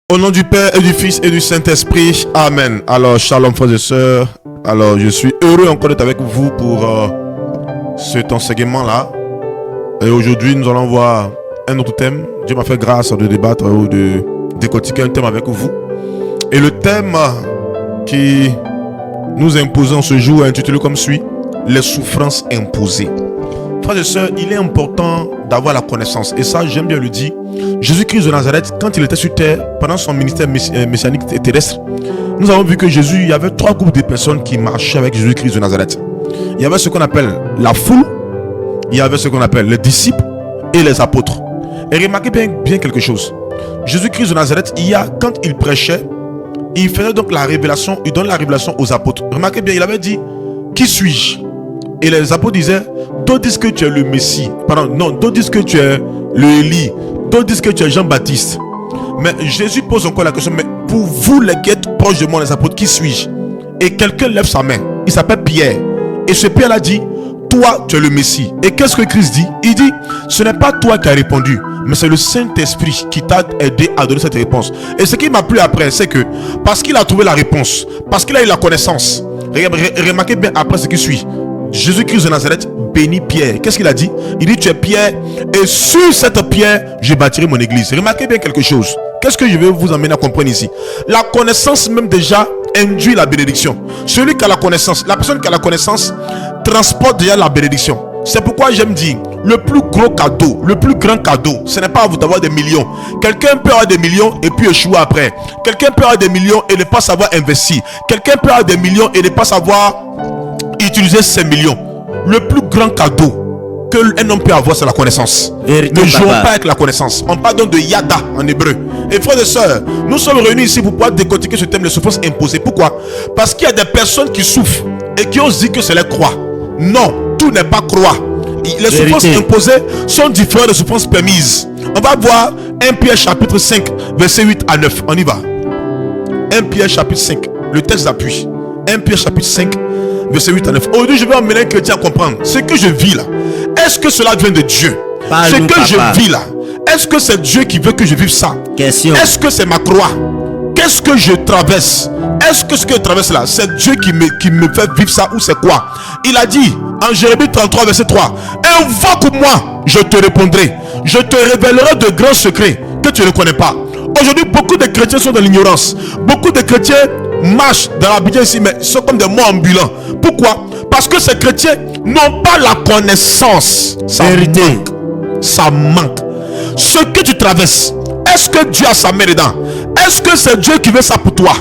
Au nom du Père et du Fils et du Saint-Esprit, Amen. Alors, shalom frères et sœurs. Alors, je suis heureux encore d'être avec vous pour cet enseignement-là. Et aujourd'hui, nous allons voir un autre thème. Dieu m'a fait grâce de débattre ou de décortiquer un thème avec vous. Et le thème qui nous est imposé en ce jour est intitulé comme suit: les souffrances imposées. Frères et sœurs, il est important d'avoir la connaissance. Et ça, j'aime bien le dire. Jésus-Christ de Nazareth, quand il était sur terre, pendant son ministère messianique et terrestre, nous avons vu que Jésus, il y avait trois groupes de personnes qui marchaient avec Jésus-Christ de Nazareth. Il y avait ce qu'on appelle la foule, il y avait ce qu'on appelle les disciples et les apôtres. Et remarquez bien quelque chose. Jésus-Christ de Nazareth, quand il prêchait, il faisait donc la révélation, il donne la révélation aux apôtres. Remarquez bien, il avait dit: qui suis-je? Et les apôtres disaient: d'autres disent que tu es le Messie. Pardon, non, d'autres disent que tu es le Élie. D'autres disent que tu es Jean-Baptiste. Mais Jésus pose encore la question: mais pour vous les qui êtes proches de moi, les apôtres, qui suis-je? Et quelqu'un lève sa main. Il s'appelle Pierre. Et ce Pierre a dit: toi, tu es le Messie. Et qu'est-ce que Christ dit? Il dit: ce n'est pas toi qui as répondu, mais c'est le Saint-Esprit qui t'a aidé à donner cette réponse. Et ce qui m'a plu après, c'est que parce qu'il a trouvé la réponse, parce qu'il a eu la connaissance, remarquez bien après ce qui suit. Jésus-Christ de Nazareth bénit Pierre. Qu'est-ce qu'il a dit? Il dit: tu es Pierre, et sur cette pierre, je bâtirai mon église. Remarquez bien quelque chose. Qu'est-ce que je vais vous amener à comprendre ici? La connaissance même déjà induit la bénédiction. Celui qui a la connaissance, la personne qui a la connaissance transporte déjà la bénédiction. C'est pourquoi j'aime dire, le plus gros cadeau, le plus grand cadeau, ce n'est pas à vous d'avoir des millions. Quelqu'un peut avoir des millions et puis échouer après. Quelqu'un peut avoir des millions et ne pas savoir investir. Quelqu'un peut avoir des millions et ne pas savoir utiliser ces millions. Le plus grand cadeau qu'un homme peut avoir, c'est la connaissance. Ne jouons pas avec la connaissance. On parle donc de yada en hébreu. Et frères et sœurs, nous sommes réunis ici pour pouvoir décortiquer ce thème de souffrance imposée. Pourquoi? Parce qu'il y a des personnes qui souffrent et qui osent dire que c'est la croix. Non, tout n'est pas croix. Les souffrances imposées sont différentes des souffrances permises. On va voir 1 Pierre chapitre 5 verset 8 à 9. On y va. 1 Pierre chapitre 5, le texte d'appui. 1 Pierre chapitre 5 verset 8 à 9. Aujourd'hui, je vais emmener un chrétien à comprendre ce que je vis là. Est-ce que cela vient de Dieu? Ce que je vis là, est-ce que c'est Dieu qui veut que je vive ça? Est-ce que c'est ma croix? Qu'est-ce que je traverse? Est-ce que ce que je traverse là, c'est Dieu qui me fait vivre ça, ou c'est quoi? Il a dit en Jérémie 33 verset 3: invoque-moi, je te répondrai, je te révélerai de grands secrets que tu ne connais pas. Aujourd'hui, beaucoup de chrétiens sont dans l'ignorance. Beaucoup de chrétiens marchent dans la Bible ici, mais sont comme des morts ambulants. Pourquoi? Parce que ces chrétiens n'ont pas la connaissance. Ça manque. Ce que tu traverses, est-ce que Dieu a sa main dedans? Est-ce que c'est Dieu qui veut ça pour toi?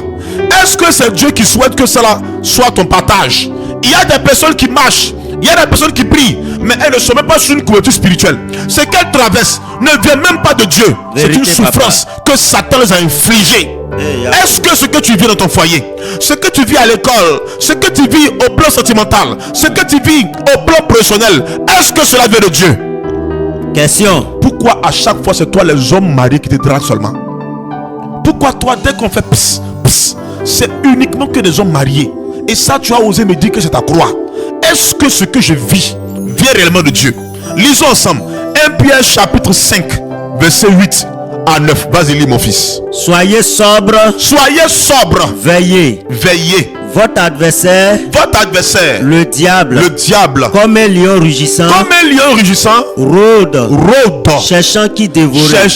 Est-ce que c'est Dieu qui souhaite que cela soit ton partage? Il y a des personnes qui marchent, il y a des personnes qui prient, mais elles ne sont même pas sur une couverture spirituelle. Ce qu'elles traversent ne vient même pas de Dieu. C'est une souffrance que Satan les a infligée. Est-ce que ce que tu vis dans ton foyer, ce que tu vis à l'école, ce que tu vis au plan sentimental, ce que tu vis au plan professionnel, est-ce que cela vient de Dieu? Question. Pourquoi à chaque fois c'est toi les hommes mariés qui te draguent seulement? Pourquoi toi, dès qu'on fait pss, pss, c'est uniquement que des hommes mariés? Et ça, tu as osé me dire que c'est ta croix. Est-ce que ce que je vis vient réellement de Dieu? Lisons ensemble 1 Pierre chapitre 5 verset 8 à 9. Vas-y, lis mon fils. Soyez sobre. Soyez sobre. Veillez. Veillez. Votre adversaire, le diable, comme un lion rugissant, rôde, cherchant qui dévorer.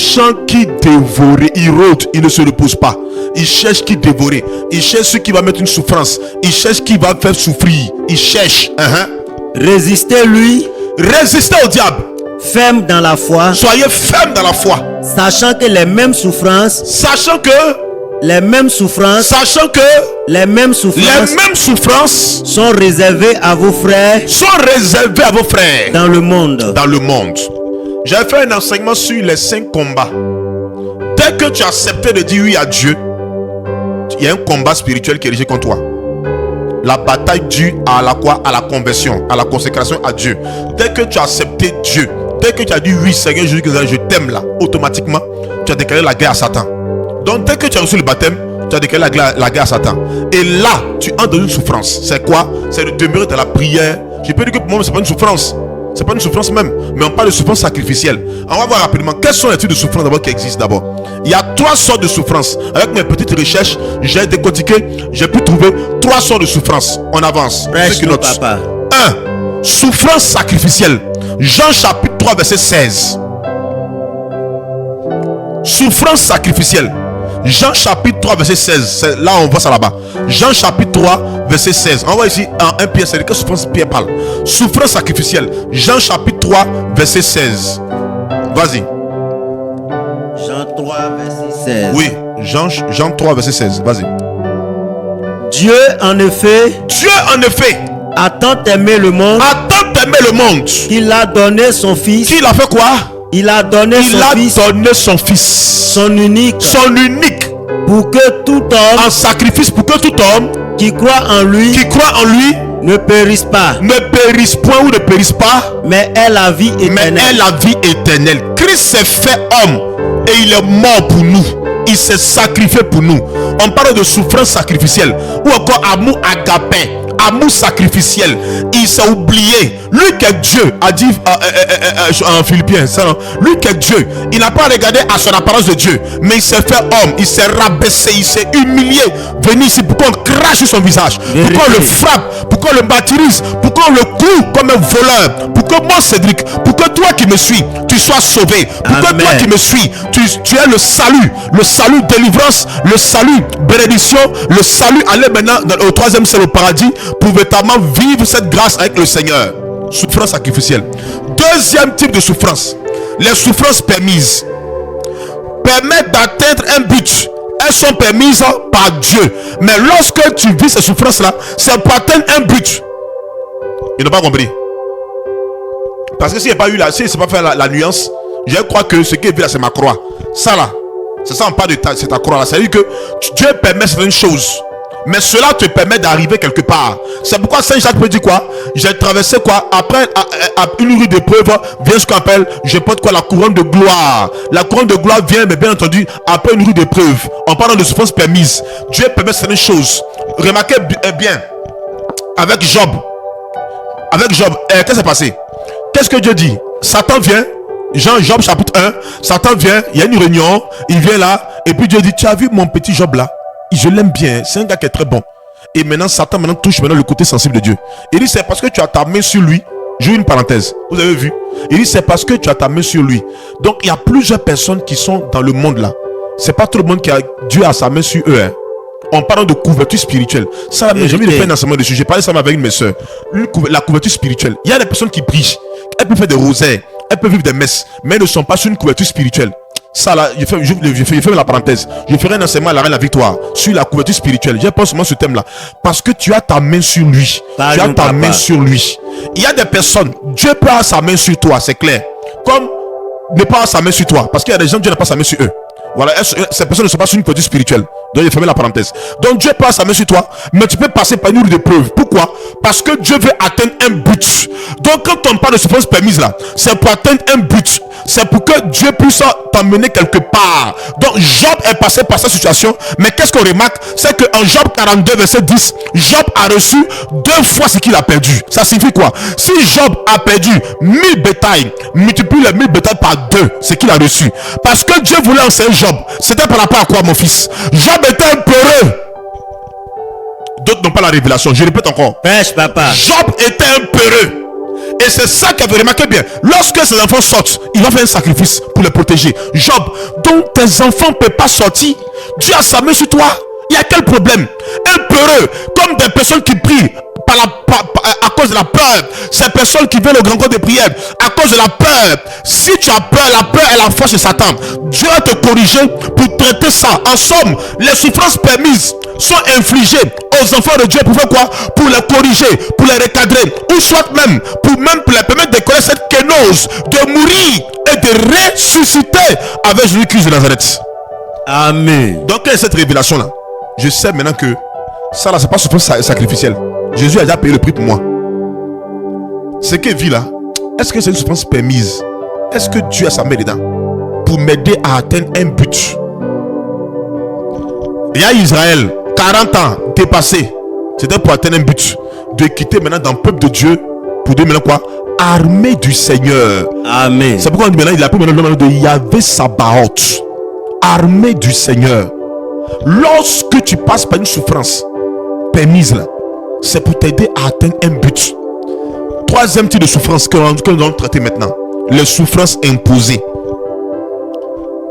Il rôde, il ne se repose pas. Il cherche qui dévorer. Il cherche ce qui va mettre une souffrance. Il cherche qui va faire souffrir. Il cherche. Résistez-lui. Résistez au diable. Ferme dans la foi. Soyez ferme dans la foi. Sachant que les mêmes souffrances sont réservées à vos frères. Dans le monde. J'ai fait un enseignement sur les 5 combats. Dès que tu as accepté de dire oui à Dieu, il y a un combat spirituel qui est dirigé contre toi. La bataille due à la quoi? À la conversion, à la consécration à Dieu. Dès que tu as accepté Dieu, dès que tu as dit oui Seigneur Jésus, je t'aime là, automatiquement tu as déclaré la guerre à Satan. Donc dès que tu as reçu le baptême, tu as déclaré la guerre à Satan. Et là, tu entres dans une souffrance. C'est quoi? C'est de demeurer dans la prière. Je peux dire que pour moi, ce n'est pas une souffrance. C'est pas une souffrance même, mais on parle de souffrance sacrificielle. On va voir rapidement quelles sont les types de souffrance d'abord qui existent d'abord. Il y a 3 sortes de souffrance. Avec mes petites recherches, j'ai décortiqué, j'ai pu trouver 3 sortes de souffrance. On avance. Papa. 1. Souffrance sacrificielle. Jean chapitre 3 verset 16. Souffrance sacrificielle. Jean chapitre 3 verset 16. Là on voit ça là-bas. Jean chapitre 3 verset 16. On voit ici en 1 Pierre. C'est de quelle souffrance Pierre parle? Souffrance sacrificielle. Jean chapitre 3 verset 16. Vas-y. Jean 3 verset 16. Oui, Jean 3 verset 16. Vas-y. Dieu en effet a tant aimé le monde qu'il a donné son fils. Qu'il a fait quoi? Il a donné son fils. Son unique. Pour que tout homme. En sacrifice pour que tout homme. Qui croit en lui. Ne périsse pas. Ne périsse point ou ne périsse pas. Mais ait la vie éternelle. Christ s'est fait homme. Et il est mort pour nous. Il s'est sacrifié pour nous. On parle de souffrance sacrificielle. Ou encore amour agapé. Amour sacrificiel. Il s'est oublié. Lui qui est Dieu a dit en Philippiens, lui qui est Dieu, il n'a pas regardé à son apparence de Dieu, mais il s'est fait homme, il s'est rabaissé, il s'est humilié, venu ici pour qu'on crache sur son visage, pour qu'on le frappe, pour qu'on le martyrise, pour qu'on le coue comme un voleur, pour que moi Cédric, pour que toi qui me suis, tu sois sauvé, pour que toi qui me suis, tu aies le salut délivrance, le salut bénédiction, le salut aller maintenant au 3e ciel au paradis, pour véritablement vivre cette grâce avec le Seigneur. Souffrance sacrificielle. 2e type de souffrance, les souffrances permises. Permettent d'atteindre un but. Elles sont permises par Dieu. Mais lorsque tu vis ces souffrances-là, c'est pour atteindre un but. Ils n'ont pas compris. Parce que s'il n'y a pas eu là, s'il ne s'est pas fait la nuance, je crois que ce qui est vu là, c'est ma croix. Ça là, c'est ça, on parle de c'est ta croix là. C'est-à-dire que Dieu permet certaines choses. Mais cela te permet d'arriver quelque part. C'est pourquoi Saint Jacques peut dire quoi? J'ai traversé quoi? Après à une rue d'épreuve vient ce qu'on appelle, je porte quoi? La couronne de gloire. La couronne de gloire vient, mais bien entendu, après une rue d'épreuve. En parlant de souffrance permise, Dieu permet certaines choses. Remarquez bien, avec Job, qu'est-ce qui s'est passé? Qu'est-ce que Dieu dit? Satan vient. Job chapitre 1, Satan vient, il y a une réunion, il vient là, et puis Dieu dit, tu as vu mon petit Job là? Je l'aime bien, c'est un gars qui est très bon. Et maintenant Satan touche le côté sensible de Dieu. Il dit c'est parce que tu as ta main sur lui. J'ouvre une parenthèse, vous avez vu? Il dit c'est parce que tu as ta main sur lui. Donc il y a plusieurs personnes qui sont dans le monde là. C'est pas tout le monde qui a Dieu a sa main sur eux, hein. En parlant de couverture spirituelle, ça j'ai mis le peine enseignement dessus. J'ai parlé ça avec une de mes soeurs. La couverture spirituelle. Il y a des personnes qui prient, elles peuvent faire des rosaires, elles peuvent vivre des messes, mais elles ne sont pas sur une couverture spirituelle. Ça là, je fais la parenthèse. Je ferai un enseignement à la reine de la victoire sur la couverture spirituelle. Je pense seulement ce thème là. Parce que tu as ta main sur lui. Tu as ta main sur lui. Il y a des personnes, Dieu peut avoir sa main sur toi, c'est clair. Comme ne pas avoir sa main sur toi. Parce qu'il y a des gens, Dieu n'a pas sa main sur eux. Voilà, ces personnes ne sont pas sur une couverture spirituelle. Donc j'ai fermé la parenthèse. Donc Dieu peut avoir sa main sur toi, mais tu peux passer par une rue d'épreuve. Pourquoi? Parce que Dieu veut atteindre un but. Donc quand on parle de souffrance permise là, c'est pour atteindre un but. C'est pour que Dieu puisse t'emmener quelque part. Donc Job est passé par cette situation. Mais qu'est-ce qu'on remarque? C'est qu'en Job 42 verset 10, Job a reçu 2 fois ce qu'il a perdu. Ça signifie quoi? Si Job a perdu 1000 bétails, multiplie les 1000 bétails par 2, c'est qu'il a reçu. Parce que Dieu voulait enseigner Job. C'était par rapport à quoi, mon fils? Job était un peureux. D'autres n'ont pas la révélation. Je répète encore. Pêche, papa. Job était un peureux. Et c'est ça qu'il avait remarqué bien. Lorsque ses enfants sortent, il va faire un sacrifice pour les protéger. Job, donc tes enfants ne peuvent pas sortir. Dieu a sa main sur toi. Il y a quel problème? Un peureux, comme des personnes qui prient à cause de la peur. Ces personnes qui viennent au grand corps de prière à cause de la peur. Si tu as peur, la peur est la force de Satan. Dieu va te corriger pour traiter ça. En somme, les souffrances permises sont infligées aux enfants de Dieu pour faire quoi? Pour les corriger, pour les recadrer, ou soit même pour les permettre de connaître cette kénose, de mourir et de ressusciter avec Jésus-Christ de Nazareth. Amen. Donc quelle est cette révélation là? Je sais maintenant que ça là, c'est pas souffrance sacrificielle. Jésus a déjà payé le prix pour moi. Ce qu'il vit là, est-ce que c'est une souffrance permise? Est-ce que Dieu a sa main dedans pour m'aider à atteindre un but? Il y a Israël, 40 ans dépassé. C'était pour atteindre un but. De quitter maintenant dans le peuple de Dieu pour dire maintenant quoi? armée du Seigneur. Amen. C'est pourquoi on dit maintenant, il appelle maintenant le nom de Yahvé Sabaoth. Armée du Seigneur. Lorsque tu passes par une souffrance permise là, c'est pour t'aider à atteindre un but. Troisième type de souffrance que nous allons traiter maintenant. Les souffrances imposées.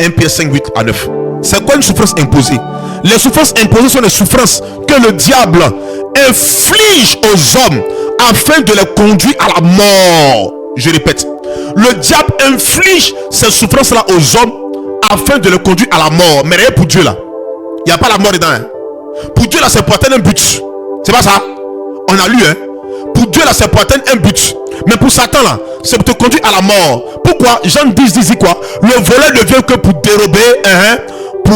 1 Pierre 5, 8 à 9. C'est quoi une souffrance imposée? Les souffrances imposées sont les souffrances que le diable inflige aux hommes afin de les conduire à la mort. Je répète, le diable inflige ces souffrances-là aux hommes afin de les conduire à la mort. Mais rien pour Dieu là. Il n'y a pas la mort dedans. Hein. Pour Dieu là, c'est pour atteindre un but. C'est pas ça? On a lu, hein? Pour Dieu là, c'est pour atteindre un but. Mais pour Satan là, c'est pour te conduire à la mort. Pourquoi? Jean 10 dit quoi? Le voleur ne vient que pour dérober, pour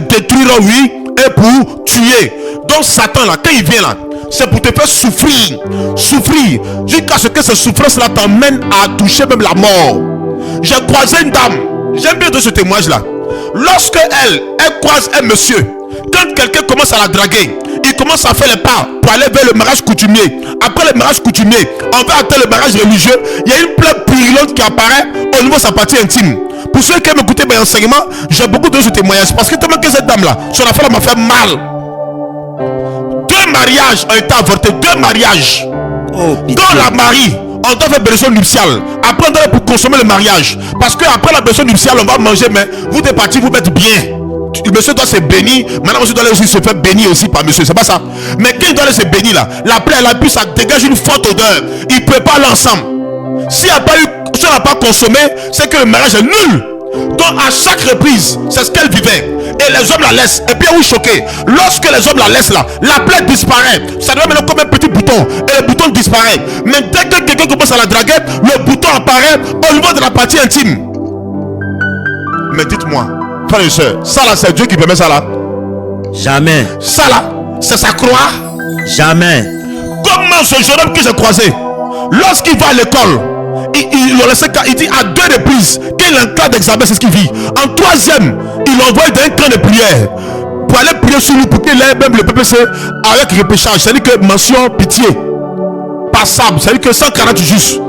détruire, oui, et pour tuer. Donc Satan là, quand il vient là, c'est pour te faire souffrir, jusqu'à ce que cette souffrance là t'emmène à toucher même la mort. J'ai croisé une dame, j'aime bien de ce témoignage là. Lorsque elle croise un monsieur, quand quelqu'un commence à la draguer, il commence à faire les pas pour aller vers le mariage coutumier. Après le mariage coutumier, on va atteindre le mariage religieux. Il y a une plaie purulente qui apparaît au niveau de sa partie intime. Pour ceux qui aiment écouter mes enseignements, j'ai beaucoup de ce témoignage. Parce que tellement que cette dame là, son affaire m'a fait mal. 2 mariages ont été avortés. 2 mariages. Quand la marie, on doit faire bénédiction nuptiale. Après on doit pour consommer le mariage. Parce que après la bénédiction nuptiale, on va manger. Mais vous êtes partis, vous mettre bien. Le monsieur doit se bénir. Maintenant monsieur doit aussi se faire bénir aussi par monsieur. C'est pas ça. Mais quand il doit aller se bénir là, la plaie elle a pu, ça dégage une forte odeur. Il ne peut pas l'ensemble. Si on n'a pas consommé, c'est que le mariage est nul. Donc à chaque reprise, c'est ce qu'elle vivait. Et les hommes la laissent. Et puis oui, choqué. Lorsque les hommes la laissent là, la plaie disparaît. Ça devient maintenant comme un petit bouton. Et le bouton disparaît. Mais dès que quelqu'un commence à la draguer, le bouton apparaît au niveau de la partie intime. Mais dites-moi, frères et sœurs, ça là c'est Dieu qui permet ça là? Jamais. Ça là, c'est sa croix? Jamais. Comment ce jeune homme que j'ai croisé, lorsqu'il va à l'école, il dit à 2 reprises qu'il est en cas d'examen, c'est ce qu'il vit. En 3e, il envoie dans un camp de prière pour aller prier sur lui pour qu'il ait même le PPC avec repêchage. C'est-à-dire que mention pitié passable, c'est-à-dire que 140 juste.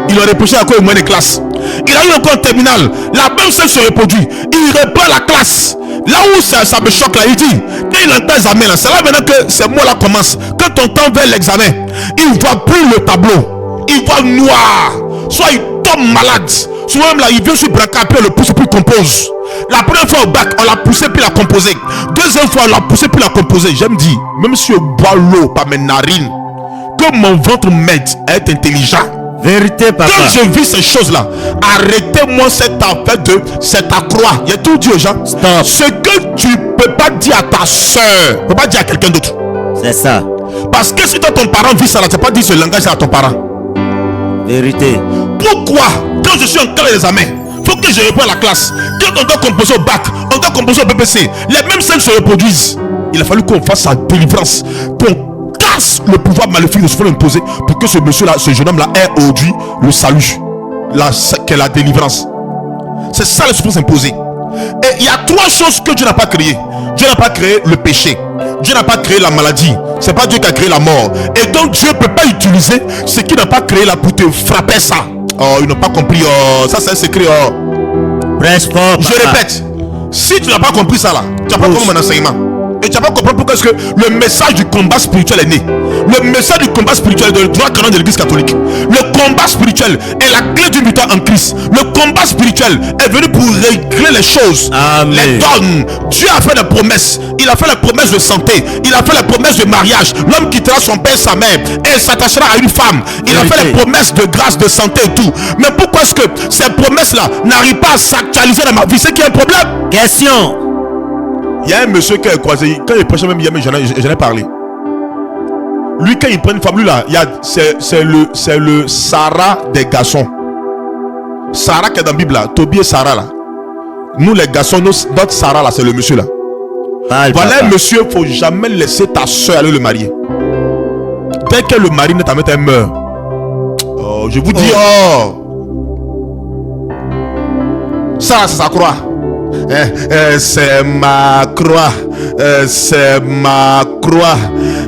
Il a repêché à quoi au moins de classe. Il a eu encore en terminale. La même chose se reproduit. Il reprend la classe. Là où ça me choque là, il dit quand il entend l'examen là, c'est là maintenant que ces mots-là commencent. Quand on tend vers l'examen, il ne voit plus le tableau. Il voit noir. Soit il tombe malade. Souvent même là, il vient sur le brancard, puis on le pousse, puis il compose. La première fois au bac, on l'a poussé, puis il a composé. Deuxième fois, on l'a poussé, puis il a composé. J'aime dire, même si je bois l'eau par mes narines, que mon ventre m'aide à être intelligent. Vérité, papa. Quand je vis ces choses-là, arrêtez-moi cette affaire de c'est ta croix. Il y a tout dit aux gens. Stop. Ce que tu peux pas dire à ta soeur, tu peux pas dire à quelqu'un d'autre. C'est ça. Parce que si toi, ton parent vit ça, tu n'as pas dit ce langage à ton parent. Vérité. Pourquoi, quand je suis en classe d'examen, il faut que je réponde à la classe. Quand on doit composer au bac, on doit composer au BPC, les mêmes scènes se reproduisent. Il a fallu qu'on fasse sa délivrance, qu'on casse le pouvoir maléfique de ce qu'on imposé pour que ce monsieur-là, ce jeune homme-là ait aujourd'hui le salut, la délivrance. C'est ça les souffrances imposées. Et il y a 3 choses que Dieu n'a pas créées. Dieu n'a pas créé le péché. Dieu n'a pas créé la maladie. C'est pas Dieu qui a créé la mort. Et donc Dieu ne peut pas utiliser ce qu'il n'a pas créé là pour te frapper ça. Oh, ils n'ont pas compris. Oh, ça c'est un secret. Oh. Prêche fort. Je répète. Si tu n'as pas compris ça là, tu n'as pas compris mon enseignement. Et tu n'as pas compris pourquoi est-ce que le message du combat spirituel est né. Le message du combat spirituel est dans le droit canon de l'église catholique. Le combat spirituel est la clé d'une victoire en Christ. Le combat spirituel est venu pour régler les choses. Amen. Les donnes. Dieu a fait des promesses. Il a fait la promesse de santé. Il a fait la promesse de mariage. L'homme quittera son père et sa mère et s'attachera à une femme. Il a fait les promesses de grâce, de santé et tout. Mais pourquoi est-ce que ces promesses-là n'arrivent pas à s'actualiser dans ma vie? C'est qu'il y a un problème. Question. Il y a un monsieur qui a croisé, quand il prêchait même hier, j'en ai parlé. Lui, quand il prend une femme, lui là, c'est le Sarah des garçons. Sarah qui est dans la Bible là, Toby et Sarah là. Nous les garçons, notre Sarah là, c'est le monsieur là. Voilà un monsieur, il ne faut jamais laisser ta soeur aller le marier. Dès que le mari n'est ta mère, elle meurt. Oh, je vous dis, oh. Ça là, c'est sa croix. C'est ma croix. C'est ma croix.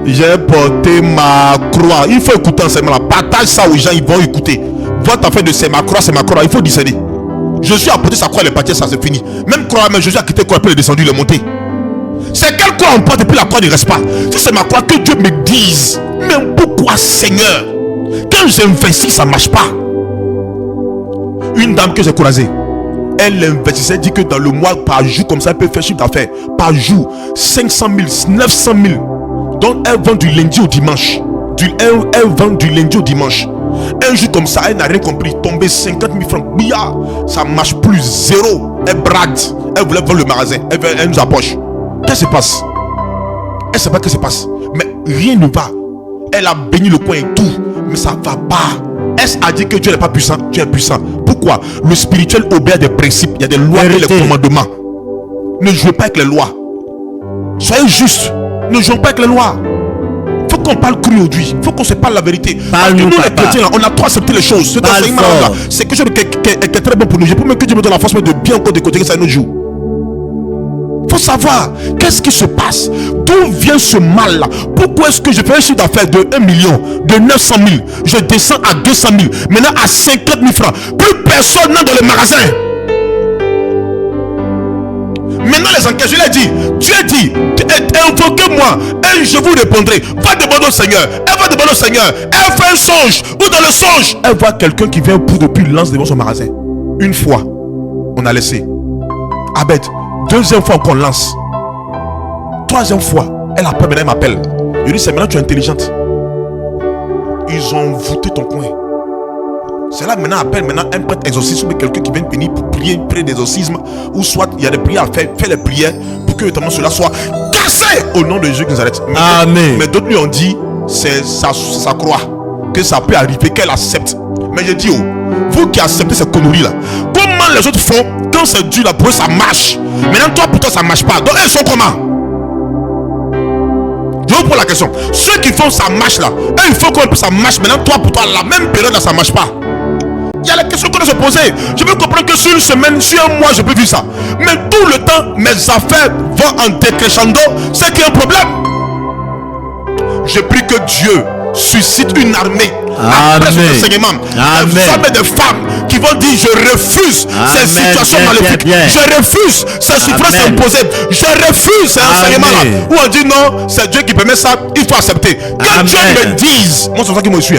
J'ai porté ma croix. Il faut écouter enseignement là. Partage ça aux gens, ils vont écouter. Votre affaire de c'est ma croix, c'est ma croix. Il faut discerner. Jésus a porté sa croix, il est parti, ça c'est fini. Même croix, même Jésus a quitté la croix, puis il est descendu, il est monté. C'est quelle croix on porte et puis la croix ne reste pas. Si c'est ma croix, que Dieu me dise. Mais pourquoi, Seigneur, quand j'investis, ça ne marche pas? Une dame que j'ai croisée, elle investissait, dit que dans le mois, par jour, comme ça, elle peut faire chiffre d'affaires. Par jour, 500 000, 900 000. Donc, elle vend du lundi au dimanche. Elle vend du lundi au dimanche. Un jour comme ça, elle n'a rien compris. Tombé 50 000 francs. Bia, ça marche plus. Zéro. Elle brade. Elle voulait vendre le magasin. Elle nous approche. Qu'est-ce qui se passe? Elle ne sait pas ce qui se passe. Mais rien ne va. Elle a béni le coin et tout. Mais ça ne va pas. Elle a dit que Dieu n'est pas puissant. Dieu est puissant. Pourquoi? Le spirituel obéit à des principes. Il y a des lois et des commandements. Ne jouez pas avec les lois. Soyez juste. Ne jouez pas avec les lois. Faut qu'on parle cru aujourd'hui. Faut qu'on se parle la vérité. Parce que nous les chrétiens là, on a trop accepté les choses. Cet enseignement là, c'est quelque chose qui est très bon pour nous. Je peux même que Dieu me donne la force de bien encore décoder ça un autre jour. Faut savoir qu'est-ce qui se passe. D'où vient ce mal là? Pourquoi est-ce que je fais un chiffre d'affaires de 1 million, de 900 000, je descends à 200 000, maintenant à 50 000 francs? Plus personne n'a dans le magasin. Maintenant les enquêtes, je l'ai dit. Dieu dit, invoquez-moi et je vous répondrai. Va demander au Seigneur. Elle va demander au Seigneur. Elle fait un songe. Ou dans le songe, elle voit quelqu'un qui vient pour depuis lance devant son magasin. Une fois, on a laissé. Abed, deuxième fois qu'on lance. Troisième fois, elle appelle, maintenant elle m'appelle. Je dis, c'est maintenant tu es intelligente. Ils ont voûté ton coin. C'est là maintenant appelle maintenant un prêtre exorcisme ou quelqu'un qui vient venir pour prier, prier d'exorcisme, ou soit il y a des prières à faire, faire les prières pour que notamment cela soit cassé au nom de Jésus de Nazareth. Amen. Mais d'autres lui ont dit c'est sa croix, que ça peut arriver qu'elle accepte. Mais je dis vous qui acceptez ces conneries là, comment les autres font quand c'est Dieu là pour eux ça marche? Maintenant toi pour toi ça marche pas. Donc elles sont comment? Je vous pose la question. Ceux qui font ça marche là, eux il faut que ça marche. Maintenant toi pour toi la même période là ça marche pas. Il y a la question qu'on doit se poser. Je veux comprendre que sur une semaine, sur un mois, je peux vivre ça. Mais tout le temps, mes affaires vont en décrescendo. C'est qu'il y a un problème. Je prie que Dieu suscite une armée. Après ce enseignement, des hommes et des femmes qui vont dire je refuse ces situations maléfiques. Je refuse ces souffrances imposées. Je refuse ces enseignements là. Où on dit non, c'est Dieu qui permet ça, il faut accepter. Que Dieu me dise. Moi c'est ça qui me suit.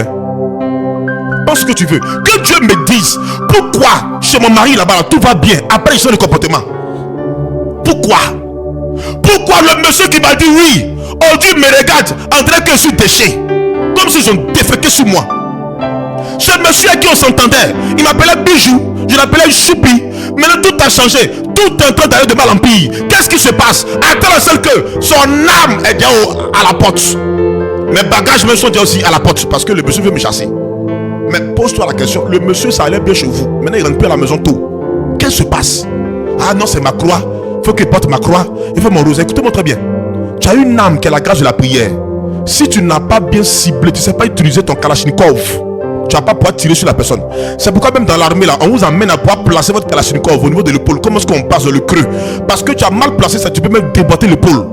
Pense ce que tu veux. Que Dieu me dise pourquoi chez mon mari là-bas tout va bien. Après il change de comportement. Pourquoi le monsieur qui m'a dit oui, oh Dieu me regarde en train que je suis déchet, comme s'ils ont déféqué sur moi. Ce monsieur à qui on s'entendait, il m'appelait Bijou, je l'appelais Choupi. Maintenant tout a changé, tout est en train d'aller de mal en pire. Qu'est-ce qui se passe? Attends la seule que son âme est déjà à la porte. Mes bagages même sont déjà aussi à la porte parce que le monsieur veut me chasser. Mais pose-toi la question, le monsieur ça allait bien chez vous, maintenant il rentre plus à la maison tôt. Qu'est-ce qui se passe? Ah non, c'est ma croix, faut qu'il porte ma croix, il faut mon rosé. Écoutez-moi très bien. Tu as une âme qui est la grâce de la prière. Si tu n'as pas bien ciblé, tu ne sais pas utiliser ton kalachnikov, tu vas pas pouvoir tirer sur la personne. C'est pourquoi même dans l'armée là, on vous amène à pouvoir placer votre kalachnikov au niveau de l'épaule. Comment est-ce qu'on passe dans le creux? Parce que tu as mal placé ça, tu peux même déboîter l'épaule.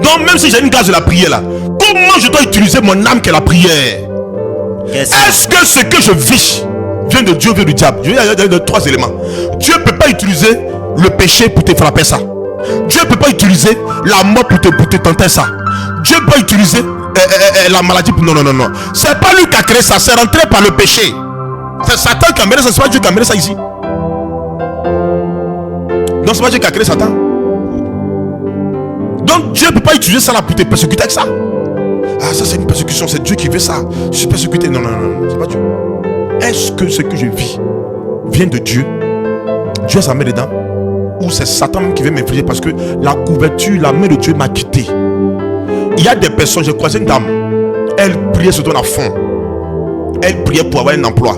Donc même si j'ai une grâce de la prière là, comment je dois utiliser mon âme qui est la prière? Est-ce que ce que je vis vient de Dieu ou vient du diable? Je vais dire trois éléments. Dieu ne peut pas utiliser le péché pour te frapper ça. Dieu ne peut pas utiliser la mort pour te tenter ça. Dieu peut pas utiliser la maladie pour... Non. C'est pas lui qui a créé ça, c'est rentré par le péché. C'est Satan qui a amené ça, c'est pas Dieu qui a amené ça ici. Donc c'est pas Dieu qui a créé Satan. Donc Dieu ne peut pas utiliser ça là pour te persécuter avec ça. Ah ça c'est une persécution, c'est Dieu qui veut ça. Je suis persécuté. Non, c'est pas Dieu. Est-ce que ce que je vis vient de Dieu? Dieu a sa main dedans? Ou c'est Satan même qui veut m'infliger parce que la couverture, la main de Dieu m'a quitté. Il y a des personnes, j'ai croisé une dame, elle priait sur ton à fond. Elle priait pour avoir un emploi.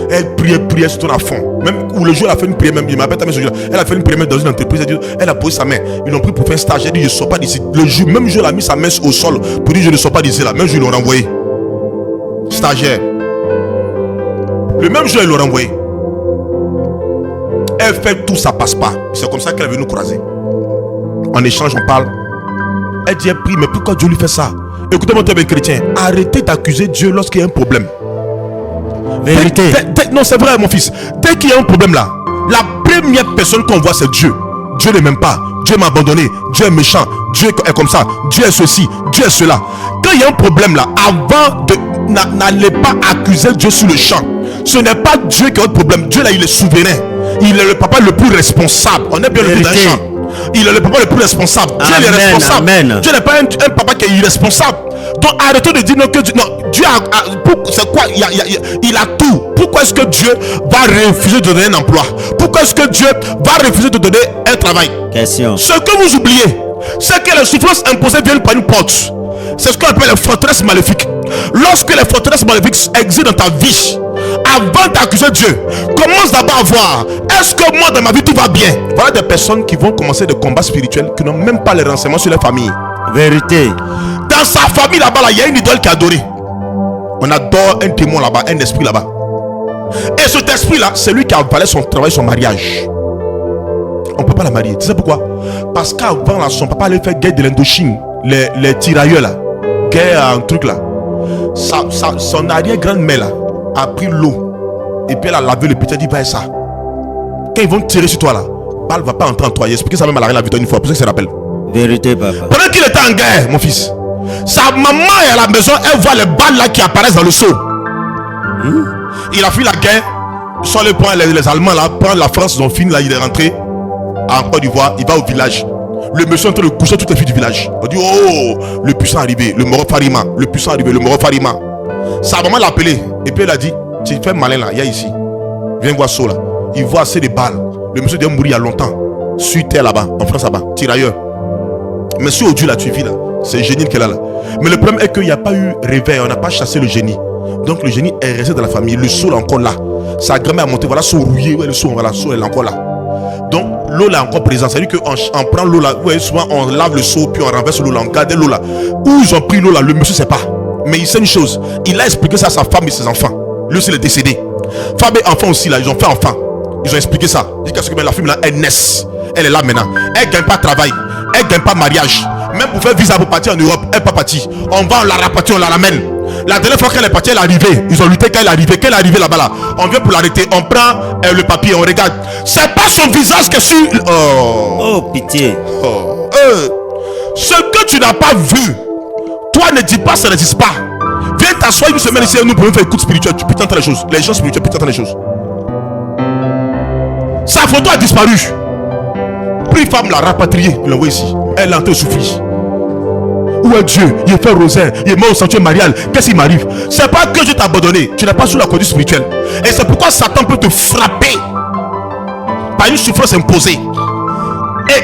Elle priait sur ton à fond. Même où le jour elle a fait une prière, même il m'appelle ta main ce jour-là. Elle a fait une prière dans une entreprise, elle a posé sa main. Ils l'ont pris pour faire un stage. Elle dit je ne sors pas d'ici. Le jour, même jour, elle a mis sa main au sol pour dire je ne sors pas d'ici là. Même jour, ils l'ont renvoyé. Stagiaire. Le même jour, ils l'ont renvoyé. Elle fait tout, ça passe pas. C'est comme ça qu'elle est venue nous croiser. En échange, on parle. Elle dit, elle prie, mais pourquoi Dieu lui fait ça? Écoutez-moi, très bien chrétien. Arrêtez d'accuser Dieu lorsqu'il y a un problème. Vérité. Non, c'est vrai, mon fils. Dès qu'il y a un problème là, la première personne qu'on voit, c'est Dieu. Dieu ne m'aime pas. Dieu m'a abandonné. Dieu est méchant. Dieu est comme ça. Dieu est ceci. Dieu est cela. Quand il y a un problème là, avant de... N'allez pas accuser Dieu sur le champ. Ce n'est pas Dieu qui a un problème. Dieu là, il est souverain. Il est le papa le plus responsable. On est bien le dans le champ. Il est le papa le plus responsable. Dieu est responsable. Amen. Dieu n'est pas un papa qui est irresponsable. Donc arrêtez de dire non, que Dieu, non, Dieu a c'est quoi? Il a tout. Pourquoi est-ce que Dieu va refuser de donner un emploi? Pourquoi est-ce que Dieu va refuser de donner un travail? Question. Ce que vous oubliez, c'est que les souffrances imposées viennent par une porte. C'est ce qu'on appelle les forteresses maléfiques. Lorsque les forteresses maléfiques existent dans ta vie, avant d'accuser Dieu, commence d'abord à voir, est-ce que moi dans ma vie tout va bien? Voilà des personnes qui vont commencer des combats spirituels, qui n'ont même pas les renseignements sur leur famille. Vérité. Dans sa famille là-bas, il y a une idole qui est adorée. On adore un démon là-bas, un esprit là-bas. Et cet esprit là, c'est lui qui a avalé son travail, son mariage. On ne peut pas la marier. Tu sais pourquoi? Parce qu'avant là, son papa allait faire guerre de l'Indochine. Les tirailleurs là, guerre un truc là. Son arrière-grand-mère là a pris l'eau et puis elle a lavé le petit, elle dit va ça. Quand ils vont tirer sur toi là, balle va pas entrer en toi. Il explique ça même à la reine la vie une fois, pour ça que ça rappelle. Vérité, papa. Pendant qu'il était en guerre, mon fils, sa maman est à la maison, elle voit les balles là qui apparaissent dans le seau. Il a fui la guerre, sans le point, les Allemands là, prennent la France, ils ont fini là, il est rentré en Côte d'Ivoire, il va au village. Le monsieur est en train de coucher toutes les filles du village. On dit, oh, le puissant est arrivé, le Moro Farima, le puissant est arrivé, le Moro Farima. Sa maman l'a appelé, et puis elle a dit, tu fais malin là, il y a ici. Viens voir ça là. Il voit assez de balles. Le monsieur doit mourir il y a longtemps. Sur terre là-bas, en France là-bas, tirailleur. Mais si au Dieu là, tu vis là, c'est génie qu'elle a là. Mais le problème est qu'il n'y a pas eu réveil, on n'a pas chassé le génie. Donc le génie est resté dans la famille, le seau est encore là. Sa grand-mère a monté, voilà, seau rouillé, ouais, le seau, voilà, seau elle est encore là. Donc l'eau là est encore présente, c'est-à-dire qu'on prend l'eau là, ouais, souvent on lave le seau, puis on renverse l'eau là, on garde l'eau là. Où ils ont pris l'eau là, le monsieur sait pas. Mais il sait une chose, il a expliqué ça à sa femme et ses enfants. Lui aussi il est décédé. Femme et enfant aussi là, ils ont fait enfant. Ils ont expliqué ça. Ils disent que la femme là, elle naisse. Elle est là maintenant. Elle gagne pas travail. Elle gagne pas mariage. Même pour faire visa pour partir en Europe, elle n'est pas partie. On va, on la rapatrie, on la ramène. La dernière fois qu'elle est partie, elle est arrivée. Ils ont lutté quand elle est arrivée. Quand elle est arrivée là-bas là, on vient pour l'arrêter. On prend le papier, on regarde. C'est pas son visage qui est sur. Oh pitié. Ce que tu n'as pas vu, toi ne dis pas, ça n'existe pas. Viens t'asseoir une semaine ici et nous pouvons faire écoute spirituelle. Tu peux t'entendre les choses. Les gens spirituels peuvent t'entendre les choses. Sa photo a disparu. Pris femme l'a rapatriée. Il l'envoie ici. Elle est en train de souffrir. Où est Dieu? Il est fait rosaire. Il est mort au sanctuaire marial. Qu'est-ce qui m'arrive? C'est pas que Dieu t'a abandonné. Tu n'es pas sous la conduite spirituelle. Et c'est pourquoi Satan peut te frapper par une souffrance imposée. Et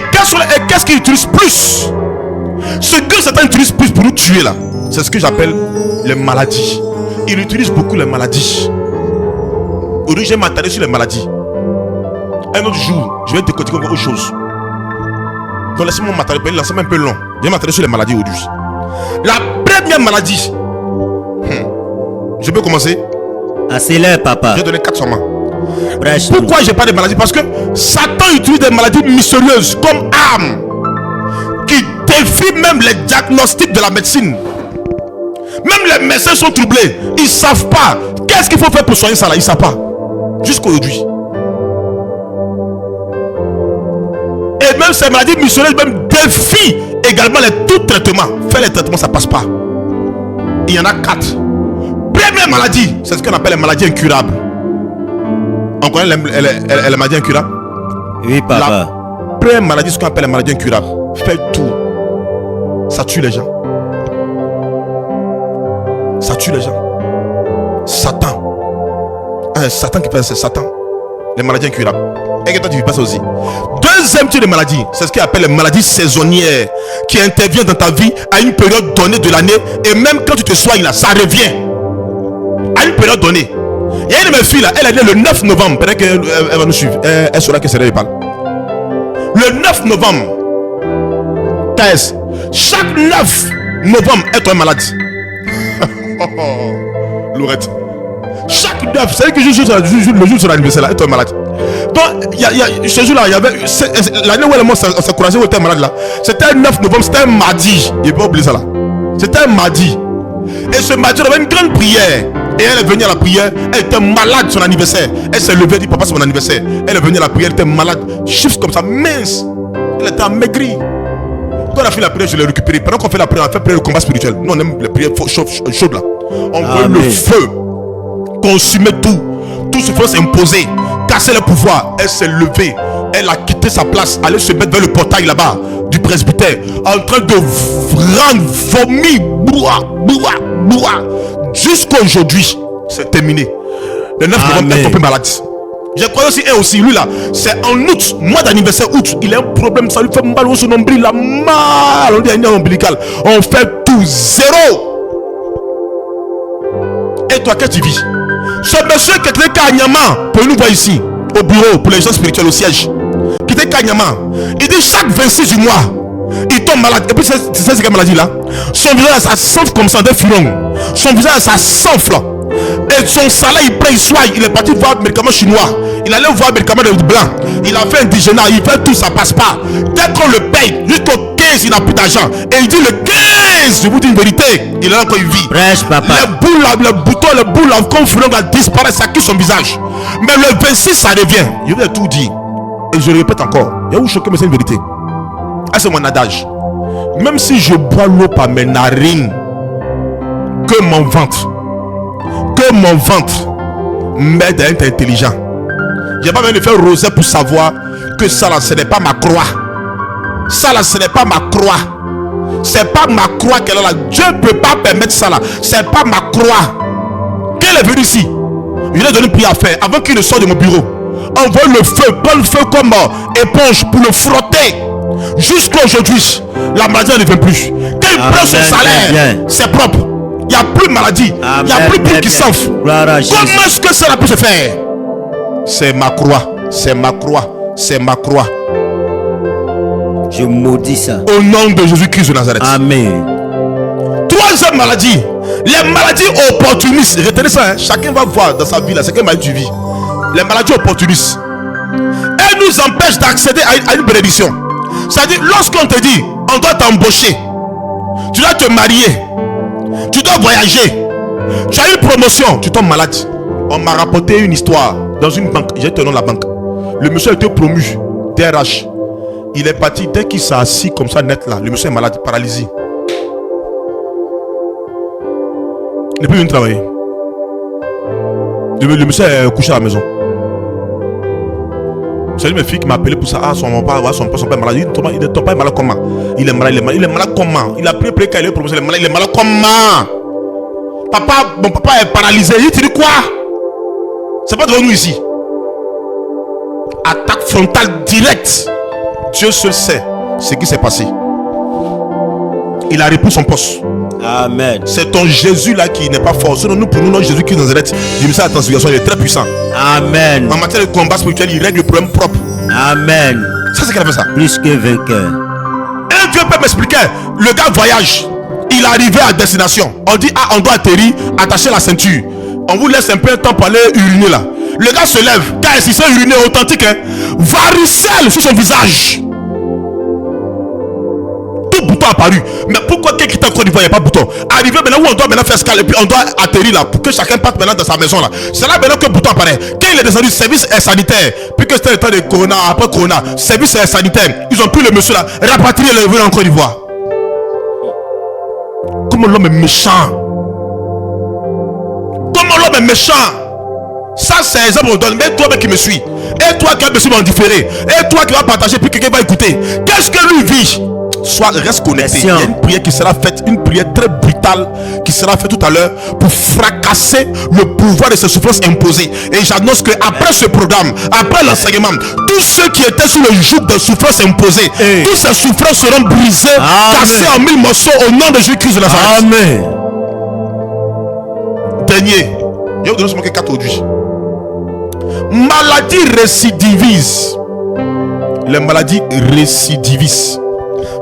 qu'est-ce qu'il utilise plus? Ce que Satan utilise plus pour nous tuer là, c'est ce que j'appelle les maladies. Il utilise beaucoup les maladies. Aujourd'hui, j'ai m'attarder sur les maladies. Un autre jour, je vais te continuer autre chose. Donc laissez-moi m'attarder, laissez-moi un peu long. Je vais m'attarder sur les maladies aujourd'hui. La première maladie. Je peux commencer? Accélère, papa. J'ai donné 4 sommes. Brèche. Pourquoi j'ai pas de maladies? Parce que Satan utilise des maladies mystérieuses comme armes qui défient même les diagnostics de la médecine. Même les médecins sont troublés. Ils ne savent pas. Qu'est-ce qu'il faut faire pour soigner ça là? Ils ne savent pas. Jusqu'aujourd'hui. Et même ces maladies mystérieuses même défient également tout traitement. Faire les traitements, ça ne passe pas. Il y en a 4. Première maladie, c'est ce qu'on appelle les maladies incurables. On connaît les maladies incurables? Oui, papa. La première maladie, ce qu'on appelle les maladies incurables. Fais tout. Ça tue les gens. Ça tue les gens. Satan. Satan qui fait, c'est Satan. Les maladies incurables. Et que toi tu vis pas ça aussi. Deuxième type de maladie, c'est ce qu'on appelle les maladies saisonnières qui interviennent dans ta vie à une période donnée de l'année. Et même quand tu te soignes là, ça revient. À une période donnée. Il y a une de mes filles là, elle est née le 9 novembre. Peut-être qu'elle va nous suivre. Elle saura que c'est elle qui parle. Le 9 novembre. Thèse. Chaque 9 novembre, elle tombe malade. Laurette. Chaque 9, c'est que le jour de son anniversaire là, elle tombe malade. Donc, ce jour-là, il y avait l'année où on s'est croisé, où était malade là. C'était le 9 novembre, c'était un mardi. Il ne pas oublier ça là. C'était un mardi. Et ce mardi, on avait une grande prière. Et elle est venue à la prière. Elle était malade son anniversaire. Elle s'est levée, elle dit papa, c'est mon anniversaire. Elle est venue à la prière, elle était malade. Chiffre comme ça, mince. Elle était amaigrie. Quand on a fait la prière, je l'ai récupéré. Pendant qu'on fait la prière, on fait prière le combat spirituel. Nous, on aime les prières chaudes là. On veut le feu. Consumer tout. Tout ce feu s'est imposé. Casser le pouvoir. Elle s'est levée. Elle a quitté sa place. Allait se mettre vers le portail là-bas du presbytère. En train de rendre vomir. Jusqu'à aujourd'hui, c'est terminé. Le 9 novembre, elle est tombée malade. Je crois aussi, elle aussi, lui là, c'est en août, mois d'anniversaire août, il a un problème, ça lui fait mal au son nombril, là, mal, on dit un ombilical. On fait tout, zéro. Et toi, qu'est-ce que tu vis? Ce monsieur qui était Kanyama, pour nous voir ici, au bureau, pour les gens spirituels au siège, qui était Kanyama, il dit chaque 26 du mois, il tombe malade. Et puis, tu sais ce quelle maladie là? Son visage, ça s'enfle comme ça, des filons. Son visage, ça s'enfle. Et son salaire, il prend, il soigne. Il est parti voir un médicament chinois. Il allait voir un médicament de blanc. Il a fait un digénat. Il fait tout, ça passe pas. Dès qu'on le paye, jusqu'au 15, il n'a plus d'argent. Et il dit le 15, je vous dis une vérité, il a encore une vie. Prêche, papa. Les boules, les boutons, les boules, comme filons, va disparaître, ça quitte son visage. Mais le 26, ça revient. Je vais tout dire. Et je le répète encore. Il y a où choquer, mais c'est une vérité. Ah, c'est mon adage. Même si je bois l'eau par mes narines, que mon ventre m'aide à être intelligent. J'ai pas besoin de faire rosé pour savoir que ça là, ce n'est pas ma croix. Ça là, ce n'est pas ma croix. C'est pas ma croix qu'elle a là. Dieu ne peut pas permettre ça là. C'est pas ma croix. Qu'elle est venue ici. Je lui ai donné une prière à faire avant qu'il ne sorte de mon bureau. Envoie le feu, prends le feu comme éponge pour le frotter. Jusqu'à aujourd'hui, la maladie ne vient plus. Quand il prend son salaire, c'est propre. Il n'y a plus de maladie. Il n'y a plus de boule qui s'enfle. Comment est-ce que ça a pu se faire? C'est ma croix. C'est ma croix. C'est ma croix. Je maudis ça. Au nom de Jésus-Christ de Nazareth. Amen. Troisième maladie. Les maladies opportunistes. Retenez ça. Hein? Chacun va voir dans sa vie là. C'est quelle maladie tu vis. Les maladies opportunistes. Elles nous empêchent d'accéder à une bénédiction. C'est-à-dire, lorsqu'on te dit, on doit t'embaucher, tu dois te marier, tu dois voyager, tu as une promotion, tu tombes malade. On m'a rapporté une histoire dans une banque, j'ai tenu la banque. Le monsieur a été promu, DRH. Il est parti, dès qu'il s'est assis comme ça net là, le monsieur est malade, paralysie. Il n'est plus venu travailler. Le monsieur est couché à la maison. C'est mes filles qui m'a appelé pour ça. Ah, son père est malade. Il ne tombe pas malade comment? Il est malade comment? Il a pris quand il est proposé. Il est malade comment? Papa, mon papa est paralysé. Il te dit quoi? C'est pas devant nous ici. Attaque frontale directe. Dieu seul sait ce qui s'est passé. Il a repris son poste. Amen. C'est ton Jésus là qui n'est pas fort. Sinon nous, pour nous, notre Jésus qui est dans Nazareth, je me sais la transfiguration, il est très puissant. Amen. En matière de combat spirituel, il règle le problème propre. Amen. Ça c'est qu'elle a fait ça. Plus que vainqueur. Un vieux peut m'expliquer. Le gars voyage. Il est arrivé à destination. On dit ah, on doit atterrir, attacher la ceinture. On vous laisse un peu de temps pour aller uriner là. Le gars se lève. Car si c'est uriné authentique, hein, varicelle sur son visage. Bouton apparu. Mais pourquoi quelqu'un qui est en Côte d'Ivoire, il n'y a pas de bouton? Arrivé maintenant où on doit maintenant faire escale et puis on doit atterrir là pour que chacun parte maintenant dans sa maison là. C'est là maintenant que le bouton apparaît. Quand il est descendu, service est sanitaire. Puis que c'était le temps de Corona, après Corona, service est sanitaire. Ils ont pris le monsieur là, rapatrié le revenu en Côte d'Ivoire. Comment l'homme est méchant? Comment l'homme est méchant? Ça c'est l'exemple qu'on donne. Mais toi qui me suis, et toi qui as besoin m'en différer, et toi qui vas partager puis quelqu'un va écouter. Qu'est-ce que lui vit? Soit reste connecté. Il y a une prière qui sera faite, une prière très brutale qui sera faite tout à l'heure pour fracasser le pouvoir de ces souffrances imposées. Et j'annonce que après ce programme, après l'enseignement, tous ceux qui étaient sous le joug de souffrances imposées, toutes ces souffrances seront brisées, cassées en 1000 morceaux au nom de Jésus-Christ de Nazareth. Amen. Dernier, je vais vous donner seulement 4 aujourd'hui. Maladie récidivise. Les maladies récidivisent.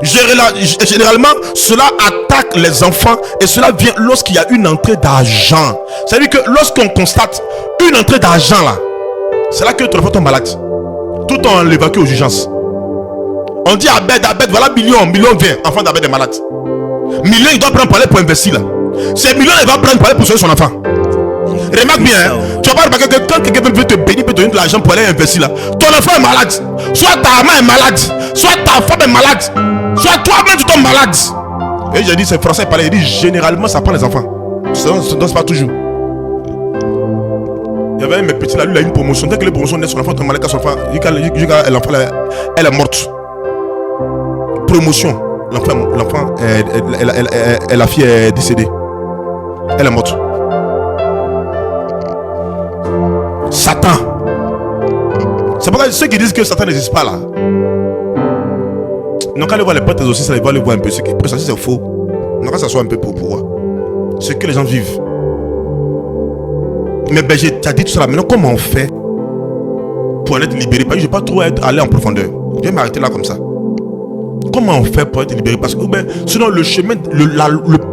Généralement, cela attaque les enfants et cela vient lorsqu'il y a une entrée d'argent. C'est-à-dire que lorsqu'on constate une entrée d'argent là, c'est là que ton enfant tombe malade. Tout on l'évacue aux urgences. On dit Abed, voilà million vient. Enfant d'Abed est malade. Million, il doit prendre parler pour investir là. Ces millions, il va prendre parler pour sauver son enfant. Remarque bien, hein? Tu vas pas remarquer que quand quelqu'un veut te bénir, peut te donner de l'argent pour aller investir là, ton enfant est malade. Soit ta maman est malade, soit ta femme est malade, soit toi-même tu tombes malade. Et j'ai dit, c'est français parler, il dit généralement ça prend les enfants. Ça ne pas toujours. Il y avait un mes petits là, lui il a une promotion. Dès que les promotions naissent, son enfant tombe malade, son enfant, l'enfant elle est morte. Promotion. L'enfant, la fille est décédée. Elle est morte. Satan. C'est pourquoi ceux qui disent que Satan n'existe pas là. Donc quand ils voient les potes aussi, ça ils vont aller voir un peu. Ce qui est ça c'est faux. Donc quand ça soit un peu pour pouvoir. Ce que les gens vivent. Mais ben tu as dit tout ça là. Maintenant comment on fait pour en être libéré? Parce que je ne vais pas trop aller en profondeur. Je vais m'arrêter là comme ça. Comment on fait pour être libéré? Parce que sinon le chemin,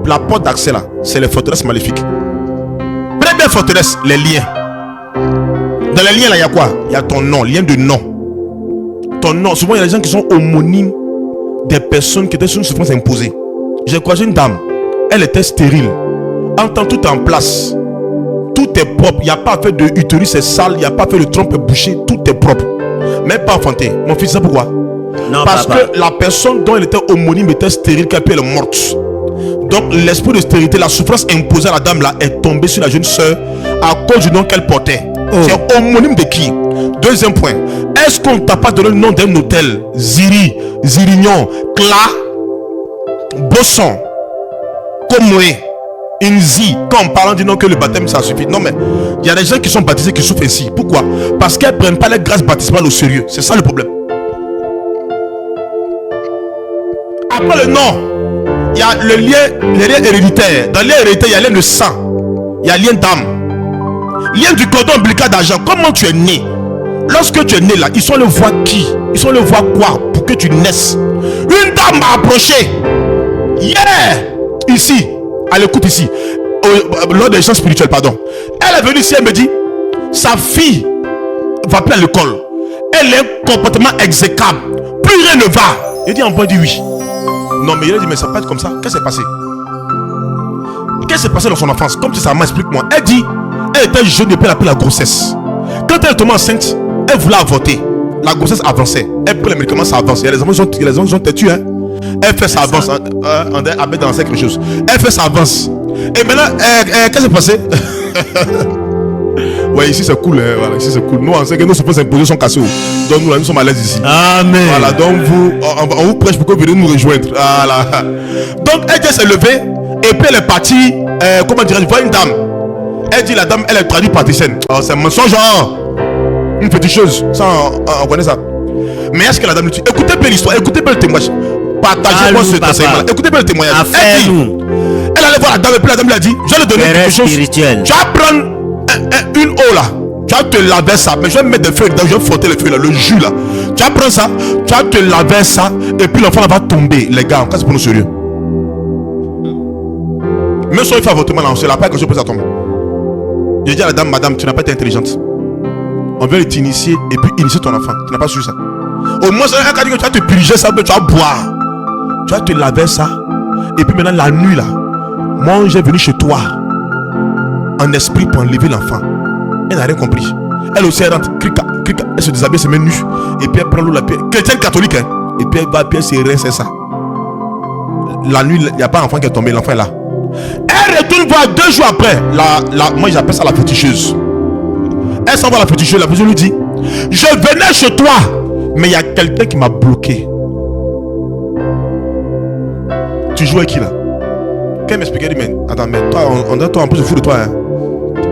la porte d'accès là, c'est les forteresses maléfiques. Première forteresse, les liens. Dans les liens là, il y a quoi? Il y a ton nom, lien de nom. Ton nom, souvent il y a des gens qui sont homonymes des personnes qui étaient sur une souffrance imposée. J'ai croisé une dame, elle était stérile. En temps tout est en place. Tout est propre, il n'y a pas fait de utérus, c'est sale, il n'y a pas fait de trompe bouchée, tout est propre. Mais pas enfanté. Mon fils, c'est pourquoi? Non, parce papa. Que la personne dont elle était homonyme était stérile, qu'elle est morte. Donc l'esprit de stérilité, la souffrance imposée à la dame là est tombée sur la jeune sœur à cause du nom qu'elle portait. C'est homonyme de qui? Deuxième point, est-ce qu'on ne t'a pas donné le nom d'un hôtel? Ziri, Zirignon, Kla, Bosson, Komoé, Inzi. Quand on parle du nom que le baptême ça suffit. Non mais il y a des gens qui sont baptisés qui souffrent ainsi. Pourquoi? Parce qu'elles ne prennent pas les grâces baptismales au sérieux. C'est ça le problème. Après le nom, il y a le lien, les liens héréditaires. Dans les liens héréditaires, il y a lien de sang, il y a lien d'âme, lien du cordon ombilical d'argent. Comment tu es né? Lorsque tu es né là, ils sont le voir qui? Ils sont le voir quoi pour que tu naisses? Une dame m'a approché ici, à l'écoute ici, lors des gens spirituels, pardon. Elle est venue ici, elle me dit, sa fille va plus à l'école. Elle a un comportement exécrable. Plus rien ne va. Il dit, on peut dire oui. Non, mais il a dit, mais ça peut pas être comme ça. Qu'est-ce qui s'est passé? Qu'est-ce qui s'est passé dans son enfance? Comme tu sais, explique-moi. Elle dit, elle était jeune depuis la grossesse. Quand elle est tombée enceinte, elle voulait avorter. La grossesse avançait. Elle prend les médicaments, ça avance. Il y a les enfants sont têtus, hein. Elle fait ça avance. On est dans quelque chose. Elle fait ça avance. Et maintenant, qu'est-ce qui s'est passé? Ouais, ici c'est cool, hein, voilà, ici c'est cool. Nous, on sait que nos supposés imposés sont cassés. Donc nous sommes à l'aise ici. Amen. Voilà, donc on vous prêche pour que vous venez nous rejoindre. Voilà. Donc elle s'est levée et puis elle est partie. Comment dirais-je? Je vois une dame. Elle dit la dame, elle est traduite praticienne. Oh, c'est un mensonge, hein? Une petite chose. Ça, on connaît ça. Mais est-ce que la dame dit? Écoutez bien l'histoire, écoutez bien le témoignage. Partagez-moi ce enseignement. Écoutez bien le témoignage. Elle allait voir la dame et puis la dame lui a dit, je vais lui donner quelque chose. Spirituel. Tu vas prendre une eau là, tu vas te laver ça, mais je vais mettre des feuilles dedans, je vais frotter les feuilles là, le jus là. Tu vas prendre ça, tu vas te laver ça, et puis l'enfant va tomber. Les gars, en cas c'est pour nous sérieux. Même si il fait avortement là, on se l'a pas que je peux ça tomber. J'ai dit à la dame, madame, tu n'as pas été intelligente. On vient t'initier et puis initier ton enfant. Tu n'as pas su ça. Au moins, c'est un cas que tu vas te purger ça, tu vas boire. Tu vas te laver ça, et puis maintenant la nuit là, moi j'ai venu chez toi en esprit pour enlever l'enfant. Elle n'a rien compris. Elle aussi elle rentre, elle se déshabille, se met nue. Et puis elle prend l'eau, la pierre. Chrétienne catholique, hein. Et puis elle va, puis elle se rince, c'est ça. La nuit, il n'y a pas d'enfant qui est tombé, l'enfant est là. Elle retourne voir 2 jours après. Moi j'appelle ça la féticheuse. Elle s'en va la féticheuse lui dit, je venais chez toi, mais il y a quelqu'un qui m'a bloqué. Tu joues avec qui là? Qu'elle m'expliquait, elle dit, mais attends, mais toi, on doit toi en plus se foutre de toi, hein.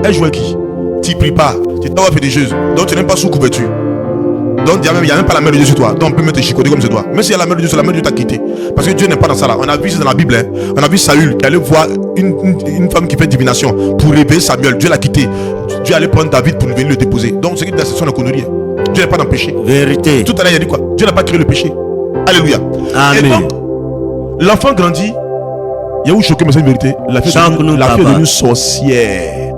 Elle joue avec qui? Tu pries pas, tu t'envoies féticheuse, donc tu n'es pas sous couverture. Donc il n'y a même pas la main de Dieu sur toi. Donc on peut mettre chicoter comme c'est toi. Même s'il y a la main de Dieu sur la main de Dieu t'a quitté. Parce que Dieu n'est pas dans ça là. On a vu ça dans la Bible, hein. On a vu Saül qui allait voir une femme qui fait divination pour réveiller Samuel. Dieu l'a quitté. Dieu allait prendre David pour venir le déposer. Donc ce qui est dans cette connerie. Dieu n'est pas dans le péché. Vérité. Tout à l'heure il a dit quoi? Dieu n'a pas créé le péché. Alléluia. Amen. Et donc l'enfant grandit. Il y a où choqué, mais c'est une vérité. La fille est devenue sorcière.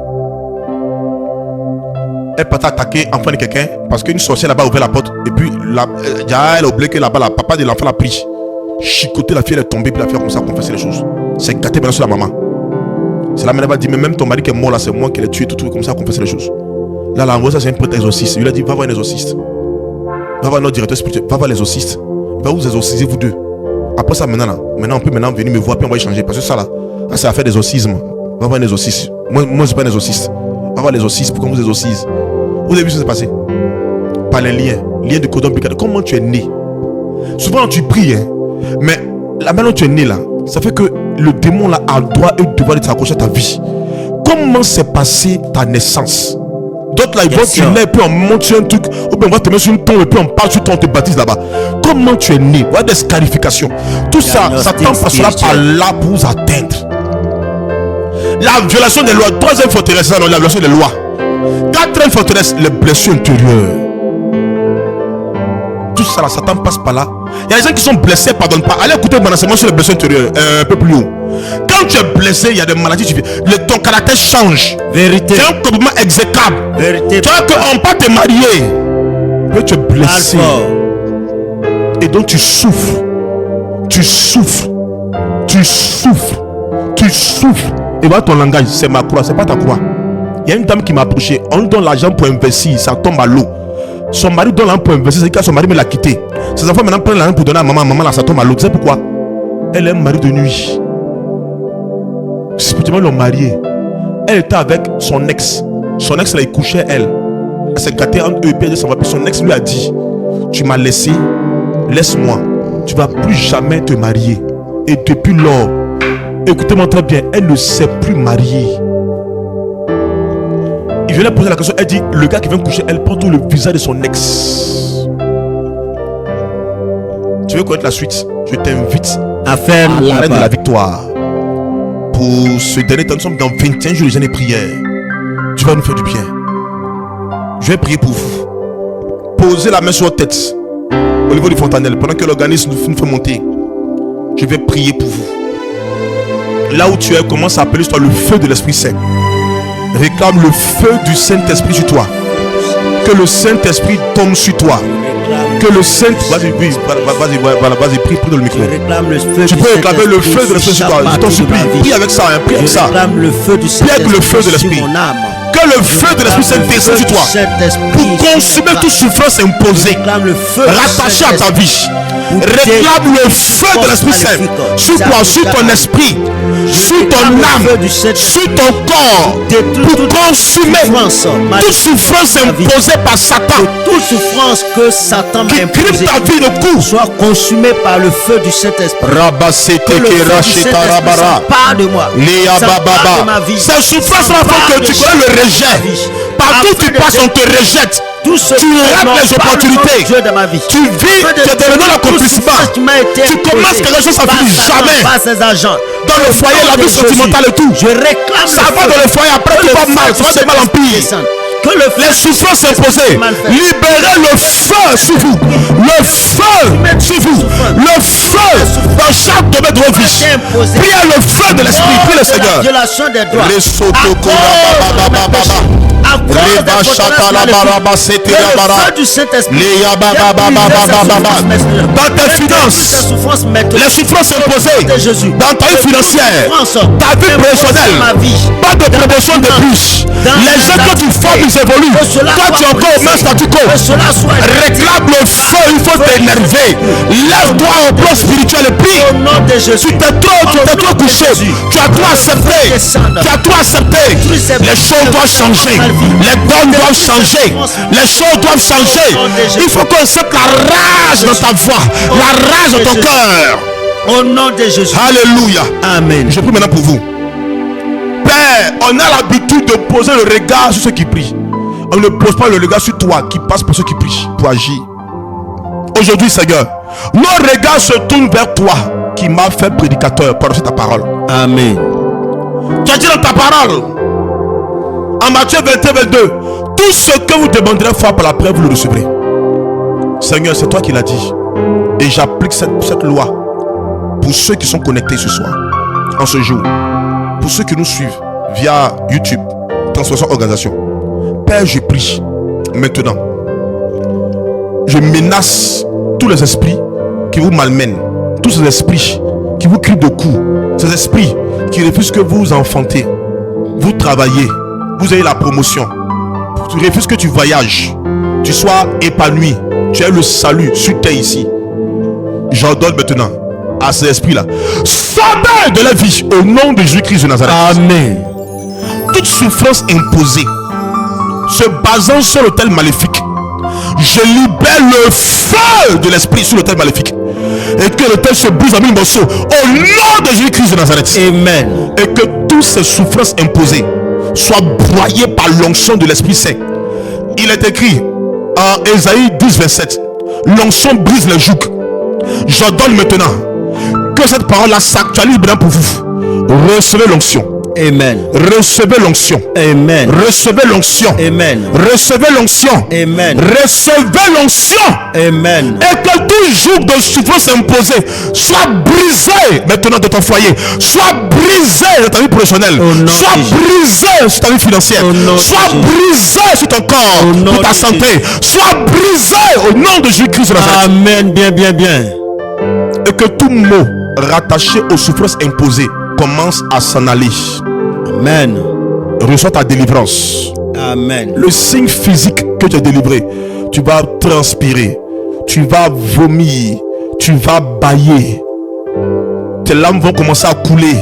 elle partait attaquer l'enfant de quelqu'un parce qu'une sorcière là-bas a ouvert la porte. Et puis, elle a oublié que là-bas, le papa de l'enfant l'a pris. Chicoté, la fille elle est tombée, puis la fille a commencé à confesser les choses. C'est gâté maintenant sur la maman. C'est la mère va dire, mais même ton mari qui est mort là, c'est moi qui l'ai tué, tout, comme ça, à confesser les choses. Là, elle a envoyé ça, c'est un prêtre exorciste. Il lui a dit, va voir un exorciste. Va voir notre directeur spirituel, va voir l'exorciste. Il va vous exorciser vous deux. Après ça, maintenant, on peut venir me voir, puis on va échanger. Parce que ça là, c'est affaire d'exorcisme. Va voir un exorciste. Moi, je suis pas un exorciste. Va voir l'exorciste pour qu'on vous exorcise. Vous avez vu ce qui s'est passé? Par les liens de cordon ombilical. Comment tu es né? Souvent, tu pries, hein, mais la manière dont tu es né là, ça fait que le démon là a le droit et le devoir de t'accrocher à ta vie. Comment s'est passée ta naissance? D'autres là, ils vont te naître et puis on monte sur un truc, ou bien on va te mettre sur une tombe et puis on parle sur toi, on te baptise là-bas. Comment tu es né? Voilà des scarifications. Tout ça, Satan passera par là pour vous atteindre. La violation des lois. Troisième forteresse, la violation des lois. Quatrième forteresse, les blessures intérieures. Tout ça là, Satan passe par là. Il y a des gens qui sont blessés, pardonne pas. Allez écouter mon enseignement sur les blessures intérieures un peu plus haut. Quand tu es blessé, il y a des maladies, ton caractère change. Vérité. Tu es un comportement exécrable. Vérité. Tu vois qu'on peut te marier, mais tu es blessé. Et donc tu souffres. Tu souffres. Tu souffres. Tu souffres. Et voilà ton langage, c'est ma croix, c'est pas ta croix. Il y a une dame qui m'a approché. On lui donne l'argent pour investir, ça tombe à l'eau. Son mari donne l'argent pour investir, c'est que son mari me l'a quitté. Ses enfants maintenant prennent l'argent pour donner à maman. Maman là, ça tombe à l'eau. Tu sais pourquoi? Elle est un mari de nuit. Spirituellement, ils l'ont mariée. Elle était avec son ex. Son ex là, il couchait elle. Elle s'est gâtée entre eux et puis son ex lui a dit, tu m'as laissé, laisse-moi. Tu vas plus jamais te marier. Et depuis lors, écoutez-moi très bien, elle ne s'est plus mariée. Il venait poser la question, elle dit, le gars qui vient coucher, elle porte le visage de son ex. Tu veux connaître la suite? Je t'invite à faire l'arène de la victoire. Pour ce dernier temps, nous sommes dans 21 jours de jeûne et prière. Tu vas nous faire du bien. Je vais prier pour vous. Posez la main sur votre tête au niveau du fontanelle pendant que l'organisme nous fait monter. Je vais prier pour vous. Là où tu es, commence à appeler sur toi le feu de l'Esprit Saint. Réclame le feu du Saint-Esprit sur toi. Que le Saint-Esprit tombe sur toi. Que le Saint-Esprit... Vas-y, prie dans le micro. Tu peux réclamer le feu de l'Esprit sur toi. Je t'en supplie. Prie avec ça, hein. Prie avec ça. Prie avec le feu de l'Esprit. Que le feu de l'Esprit Saint descende sur toi pour consumer toute souffrance imposée, rattachée à ta vie. Réclame le feu de l'Esprit Saint sur toi, sur ton esprit, sur ton âme, sur ton corps, pour consumer toute souffrance imposée par Satan. Toute souffrance que Satan m'a imposée ta vie de coup soit consumée par le feu du Saint-Esprit. Pas de moi. Cette souffrance font que tu connais le rejet. Partout où tu passes, on te rejette. Tu rates les opportunités. Tu vis, tu es devenu l'accomplissement. Tu commences quelque chose, ça finit jamais. Dans le foyer, la vie sentimentale et tout. Ça va dans le foyer, après tu vas mal, tu vas de mal en pire. Les souffrances imposées, libérez le feu sur vous. Le feu sur vous. Le feu dans chaque domaine de votre vie. Priez le feu de l'esprit. Priez le Seigneur. Violation des droits. Dans tes finances, les souffrances imposées dans ta vie financière, ta vie professionnelle, pas de promotion de plus. Les gens que tu formes, ils évoluent. Toi, tu es encore au même statu quo. Réclame le feu, il faut t'énerver. Lève-toi au plan spirituel et prie. Tu t'es trop couché. Tu as trop accepté. Tu as trop accepté. Les choses doivent changer. Les dons doivent changer. Les choses doivent changer. Il faut qu'on accepte la rage dans ta voix, la rage dans ton cœur. Au nom de Jésus. Alléluia. Amen. Je prie maintenant pour vous. Père, on a l'habitude de poser le regard sur ceux qui prient. On ne pose pas le regard sur toi qui passe pour ceux qui prient, pour agir. Aujourd'hui, Seigneur, nos regards se tournent vers toi qui m'as fait prédicateur par ta parole. Amen. Tu as dit dans ta parole, en Matthieu 21-22, tout ce que vous demanderez foi par la prière, vous le recevrez. Seigneur, c'est toi qui l'as dit. Et j'applique cette loi pour ceux qui sont connectés ce soir, en ce jour. Pour ceux qui nous suivent via YouTube, Transformation Organisation. Père, je prie maintenant. Je menace tous les esprits qui vous malmènent, tous ces esprits qui vous crient de coups, ces esprits qui refusent que vous enfantez, vous travaillez, vous ayez la promotion, tu refuses que tu voyages, tu sois épanoui, tu aies le salut sur terre ici. J'ordonne maintenant à ces esprits-là, sortez de la vie au nom de Jésus-Christ de Nazareth. Amen. Toute souffrance imposée se basant sur l'autel maléfique, je libère le feu de l'esprit sur l'autel maléfique et que l'autel se brise en mille morceaux au nom de Jésus-Christ de Nazareth. Amen. Et que toutes ces souffrances imposées soient broyées par l'onction de l'Esprit Saint. Il est écrit en Ésaïe 10, 27, l'onction brise les jougs. J'ordonne maintenant que cette parole-là s'actualise bien pour vous. Recevez l'onction. Amen. Recevez l'onction. Amen. Recevez l'onction. Amen. Recevez l'onction. Amen. Recevez l'onction. Amen. Et que tout jour de souffrance imposée soit brisé maintenant de ton foyer, soit brisé de ta vie professionnelle, soit brisé sur ta vie financière, soit brisé sur ton corps, pour ta santé, soit brisé au nom de Jésus-Christ. Amen. Bien, bien, bien. Et que tout mot rattaché aux souffrances imposées commence à s'en aller. Amen. Reçois ta délivrance. Amen. Le signe physique que tu as délivré, tu vas transpirer, tu vas vomir, tu vas bâiller, tes larmes vont commencer à couler,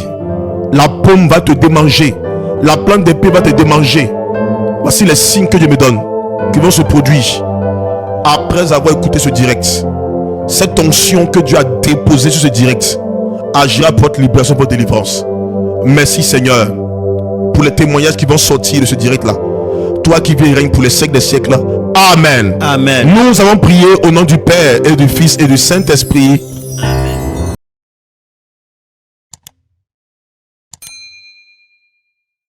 la pomme va te démanger, la plante d'épée va te démanger. Voici les signes que Dieu me donne qui vont se produire après avoir écouté ce direct. Cette onction que Dieu a déposée sur ce direct agira pour votre libération, pour votre délivrance. Merci Seigneur pour les témoignages qui vont sortir de ce direct là. Toi qui vis et règnes pour les siècles des siècles. Amen. Amen. Nous avons prié au nom du Père et du Fils et du Saint-Esprit.